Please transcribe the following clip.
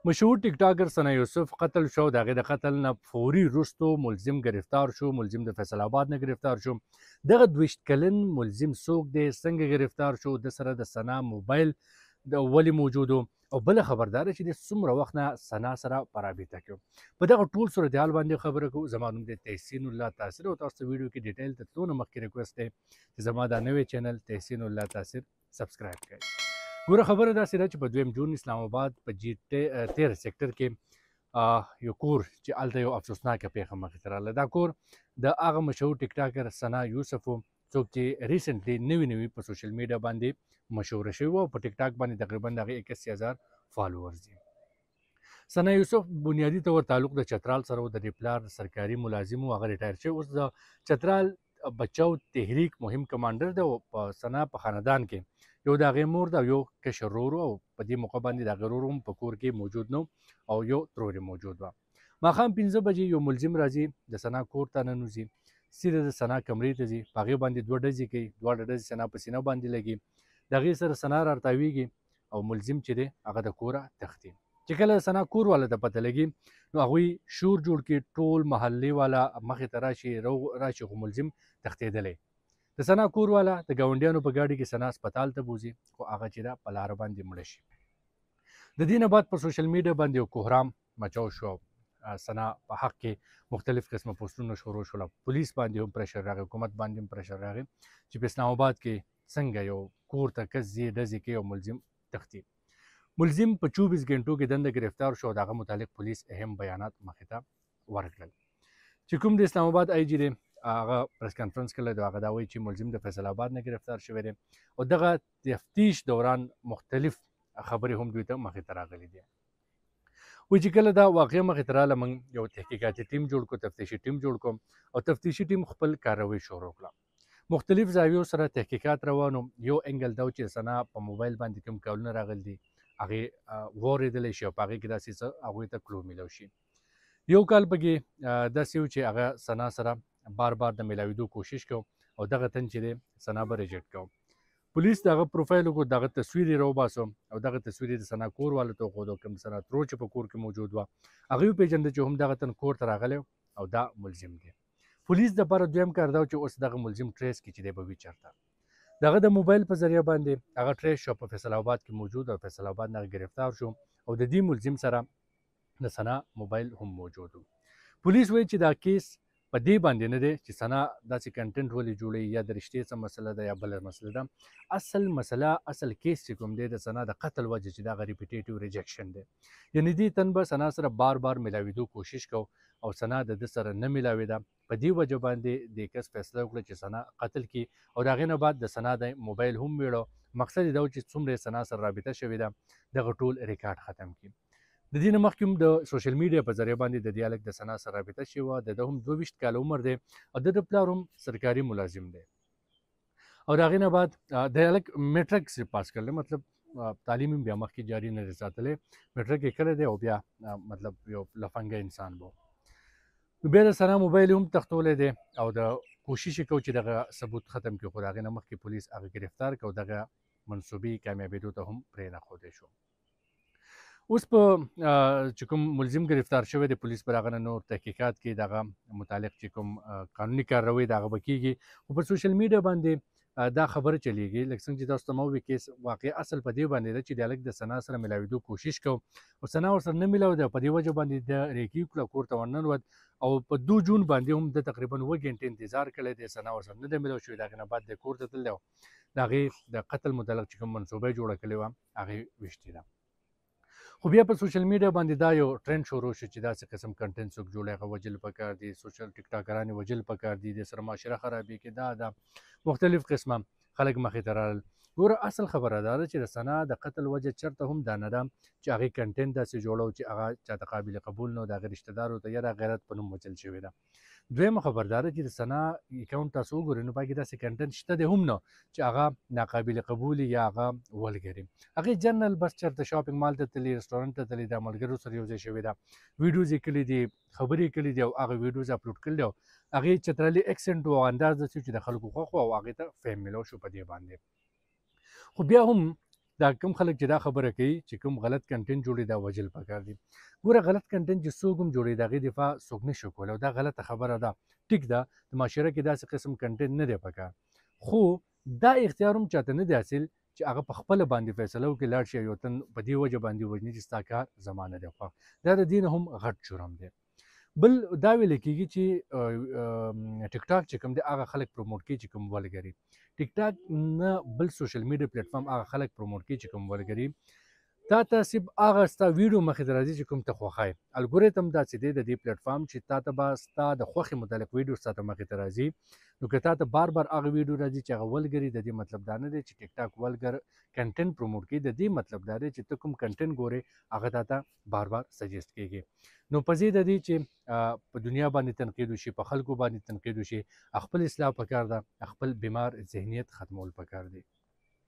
مشهور ټیک ټاکر ثنا یوسف قتل شو. د هغې د قتل نه فوري وروستو ملزم گرفتار شو. ملزم د فیصل آباد نه گرفتار شو. دغه 22 کلن ملزم څوک دی، څنګه گرفتار شو، د سره د ثنا موبایل د ولې موجود او بله خبردار چې د څومره وخت نه ثنا سره په رابطه کې. په دغه ټول صورتحال باندې خبره کوو. زما نوم دی تحسین الله تاثر او تاسو ته ویډیو کې ډیټیل ته تلو نه مخکې ریکویسټ دی چې زما دا نوی چینل تحسین الله تاثر سبسکرایب کړئ. ګوره خبره داسې ده چې په 2 جون اسلام آباد په جی 13 سیکټر کې یو کور چې هلته یو افسوسناکه پیښه مخې ته راغله. دا کور د هغه مشهور ټیک ټاکر ثنا یوسف څوک چې ریسنټلی نوي په سوشل میډیا باندې مشهوره شوی و او په ټیک ټاک باندې تقریبا د هغې 81,000 فالوورز دي. ثنا یوسف بنیادي طور تعلق د چترال سره و. د دې پلار سرکاري ملازم و، هغه ریټایر شوی. اوس د چترال بچاو تحریک مهم کمانډر دی او په ثنا په خاندان کې یو د هغې مور ده او یو کشر ورور و او په دې موقع باندې د هغې ورور هم په کور کې موجود نه او یو ترور یې موجود وه. ماښام 5 بجې یو ملزم راځي د ثنا کور ته ننوځي، سیده د ثنا کمرې ته ځي، په هغې باندې 2 ډزې کوي. 2 ډزې ثنا په سینه باندې لګي، د هغې سره ثنا راتاویږي او ملزم چې دی هغه د کوره تښتي. چې کله ثنا کور والا ته پته لګي نو هغوی شور جوړ کړي، ټول محلې والا مخې ته راشي خو ملزم تښتېدلی. د ثنا کور والا د ګاونډیانو په ګاډي کې ثنا هسپتال ته بوځي خو هغه چې ده په لاره باندې مړه شي. د دې نه بعد په سوشل میډیا باندې یو کوهرام مچاو شو. ثنا په حق کې مختلف قسمه پوسټونه شروع شول. پولیس باندې هم پریشر راغی، حکومت باندې هم پریشر راغی چې په اسلام آباد کې څنګه یو کور ته کس ځي ډزې کوي او ملزم تښتي. ملزم په 24 غنټو کې دنده گرفتار شو او د هغه متعلق پولیس اهم بیانات مخې ته ورکړل. چې کوم د اسلام آباد آی جي دی هغه پریس کانفرنس کړی دی، هغه دا وایي چې ملزم د فیصل آباد نه گرفتار شوی دی او دغه تفتیش دوران مختلف خبرې هم دوی ته مخې ته راغلي دي. وایي چې کله دا واقعه مخې ته راغله موږ یو تحقیقاتي ټیم جوړ کړو، تفتیشي ټیم جوړ کړو او تفتیشي ټیم خپل کاروي شروع کړه. مختلف زاویو سره تحقیقات روانو. یو انګل دا چې ثنا په موبایل باندې کوم کالونه راغلي دي هغې واورېدلی شي او په هغې کې داسې څه هغوی ته کلو میلاو شي. یو کال پکې داسې و چې هغه ثنا سره بار د میلاویدو کوشش کو او دغه تن چې دی ثنا به ریجیکټ کو. پولیس دغه پروفایل وکړو، دغه تصویر یې راوباسو او دغه تصویر یې د ثنا کور والو ته وښودو، کوم ثنا ترور چې په کور کې موجود وه هغوی وپېژنده چې هم دغه تن کور ته راغلی او دا ملزم دی. پولیس دپاره دویم کار دا و چې اوس دغه ملزم ټریس کړي چې دی به وي چېرته. دغه د موبایل په ذریعه باندې هغه ټریس شو، په فیصل آباد کې موجود او فیصل آباد نه ګرفتار شو او د دې ملزم سره د ثنا موبایل هم موجود و. پولیس وایي چې دا کیس په دې باندې نه دی چې ثنا داسې کنټنټ ولې جوړوي یا د رشتې څه مسله ده یا بله مسله ده. اصل مسله اصل کیس چې کوم دی د ثنا د قتل وجه چې دغه ریپیټیټیو ریجکشن دی، یعنې دې تن به ثنا سره بار میلاویدو کوشش کو او ثنا د ده سره نه میلاوېده. په دې وجه باندې دې کس فیصله وکړه چې ثنا قتل کړي او د هغې نه بعد د ثنا د موبایل هم ویړو. مقصد یې دا و چې څومره ثنا سره رابطه شوې ده دغه ټول ریکارډ ختم کړي. د دې نه مخکې هم د سوشل میډیا په ذریعه باندې د دې هلک د ثنا سره رابطه شوې وه. د ده هم 22 کاله عمر دی او د ده پلار هم سرکاري ملازم دی او د هغې نه بعد د هلک میټرک صرف پاس کړلی، مطلب تعلیم هم بیا مخکې جاري نه دی ساتلی. میټرک یې کړی دی او بیا مطلب یو لفنګه انسان به نو بیا د ثنا موبایل هم تښتولی دی او د کوشش یې کوو چې دغه ثبوت ختم کړي خو د هغې نه مخکې پولیس هغه گرفتار کړ او دغه منصوبې کامیابېدو ته هم پرېنښودی شو. اوس په چې کوم ملزم گرفتار شوی دی پولیس پر هغه نه نور تحقیقات کوي، دغه متعلق چې کوم قانوني کارروی د هغه به کېږي. خو په سوشل میډیا باندې دا خبره چلیږي لکه څنګه چې تاسو ته ما وویل کیس واقع اصل په دې باندې ده چې د هلک د ثنا سره میلاوېدو کوشش کو او ثنا ورسره نه میلاوېده. په دې وجه باندې د ریکي کړه، کور ته ورننوت او په 2 جون باندې هم د تقریبا 2 غنټې انتظار کړی دی. ثنا ورسره نه دی میلاو شوی. د هغې نه بعد د کور ته تللی او د هغې د قتل متعلق چې کوم منصوبه یې جوړه کړې وه هغې ویشتې ده. خو بیا په سوشل میډیا باندې دا یو ټرند شروع شو چې داسې قسم کنټنټ څوک جوړوي هغه وجل پکار دي، سوشل ټیک ټاکران یې وجل پکار دي، د سره معاشره خرابېږي، دا مختلف قسمه خلک مخې ته راغلل. ګوره اصل خبره دا ده چې د ثنا د قتل وجه چېرته هم دا نه ده چې هغې کنټنټ داسې جوړو چې هغه چاته قابل قبول نه و، د هغې رشته دارو ته یا د غیرت په نوم وجل شوې ده. دویمه خبر دا ده چې د ثنا اکاونټ تاسو وګورئ نو په کې داسې کنټنټ شته دی هم نه چې هغه ناقابل قبول یا هغه ولګري. هغې جنرال بس چېرته شاپینګ مال ته تللي، رسټورانټ ته تللي، د ملګرو سره یو ځای شوې ده، ویډیوز یې کړي دي، خبرې یې کړي دي او هغه ویډیوز اپلوډ کړي دي او هغې چترالي اکسنټ او انداز داسې چې د خلکو خوښ و او هغې ته فیم میلاو شو په دې باندې. خو بیا هم دا کوم خلک چې دا خبره کوي چې کوم غلط کنټینټ جوړي دا وجل پکار دي. ګوره غلط کنټینټ چې څوک هم جوړي د هغې دفاع څوک نه شي کولی او دا غلطه خبره ده. ټیک ده د معاشره کې داسې قسم کنټینټ نه دی پکار، خو دا اختیار هم چاته نه دی حاصل چې هغه په خپله باندې فیصله وکړي لاړ شي یو تن په دې وجه باندې وژني چې ستا کار زما نه دی خوښ. دا د دې نه هم غټ جرم دی. بل دا ویل کېږي چې ټیک ټاک چې کوم دی هغه خلک پروموټ کوي چې کوم ولګري. ټیک ټاک نه بل سوشل میډیا پلیټ فارم هغه خلک پروموټ کوي چې کوم ولګري. تا ته صرف هغه ستا ویډیو مخې ته راځي چې کوم ته خوښوي. الګوریتم داسې دی د دې پلیټ فارم چې تا ته به ستا د خوښې متعلق ویډیو ستا ته مخې ته راځي. نو که تا ته بار بار هغه ویډیو راځي چې هغه ولګري، د دې مطلب دا نه دی چې ټیک ټاک ولګر کنټینټ پروموټ کوي. د دې مطلب دا دی چې ته کوم کنټینټ ګورې هغه تا ته بار بار سجیسټ کېږي. نو په ضد د دې چې په دنیا باندې تنقید وشي، په خلکو باندې تنقید وشي، خپل اصلاح پکار ده، خپل بیمار ذهنیت ختمول پکار دی.